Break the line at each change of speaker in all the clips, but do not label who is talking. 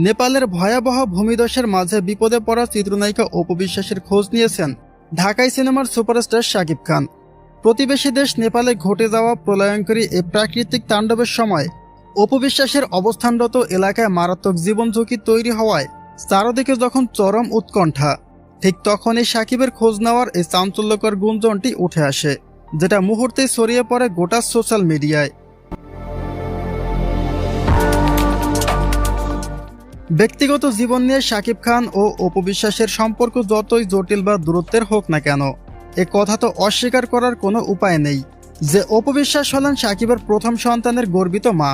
নেপালের ভয়াবহ ভূমিধসের মাঝে বিপদে পড়া চিত্রনায়িকা অপু বিশ্বাসের খোঁজ নিয়েছেন ঢাকাই সিনেমার সুপারস্টার শাকিব খান। প্রতিবেশী দেশ নেপালে ঘটে যাওয়া প্রলয়ঙ্করী এই প্রাকৃতিক তাণ্ডবের সময় অপু বিশ্বাসের অবস্থানরত এলাকায় মারাত্মক জীবন ঝুঁকি তৈরি হওয়ায় চারদিকে যখন চরম উৎকণ্ঠা, ঠিক তখনই শাকিবের খোঁজ নেওয়ার এই চাঞ্চল্যকর গুঞ্জনটি উঠে আসে, যেটা মুহূর্তেই ছড়িয়ে পড়ে গোটা সোশ্যাল মিডিয়ায়। ব্যক্তিগত জীবন নিয়ে শাকিব খান ও অপু বিশ্বাসের সম্পর্ক যতই জটিল বা দূরত্বের হোক না কেন, এ কথা তো অস্বীকার করার কোনো উপায় নেই যে অপু বিশ্বাস হলেন শাকিবের প্রথম সন্তানের গর্বিত মা।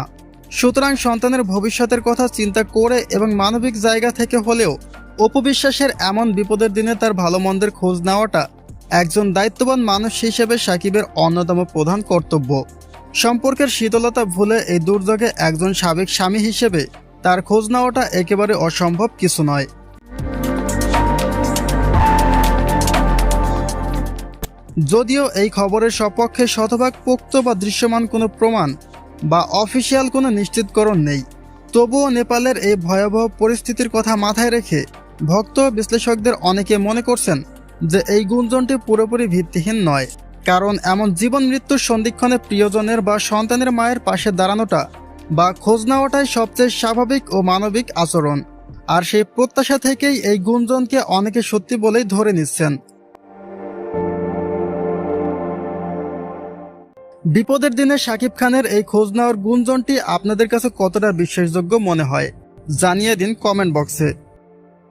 সুতরাং সন্তানের ভবিষ্যতের কথা চিন্তা করে এবং মানবিক জায়গা থেকে হলেও অপু বিশ্বাসের এমন বিপদের দিনে তার ভালো মন্দের খোঁজ নেওয়াটা একজন দায়িত্ববান মানুষ হিসেবে শাকিবের অন্যতম প্রধান কর্তব্য। সম্পর্কের শীতলতা ভুলে এই দুর্যোগে একজন সাবেক স্বামী হিসেবে তার খোঁজ নেওয়াটা একেবারে অসম্ভব কিছু নয়। যদিও এই খবরের সপক্ষে শতভাগ পোক্ত বা দৃশ্যমান কোনো প্রমাণ বা অফিসিয়াল কোনো নিশ্চিতকরণ নেই, তবুও নেপালের এই ভয়াবহ পরিস্থিতির কথা মাথায় রেখে ভক্ত বিশ্লেষকদের অনেকে মনে করছেন যে এই গুঞ্জনটি পুরোপুরি ভিত্তিহীন নয়। কারণ এমন জীবন মৃত্যুর সন্ধিক্ষণে প্রিয়জনের বা সন্তানের মায়ের পাশে দাঁড়ানোটা বা খোঁজ নেওয়াটাই সবচেয়ে স্বাভাবিক ও মানবিক আচরণ। আর সেই প্রত্যাশা থেকেই এই গুঞ্জনকে অনেকে সত্যি বলেই ধরে নিচ্ছেন। বিপদের দিনে শাকিব খানের এই খোঁজ নেওয়ার গুঞ্জনটি আপনাদের কাছে কতটা বিশ্বাসযোগ্য মনে হয় জানিয়ে দিন কমেন্ট বক্সে।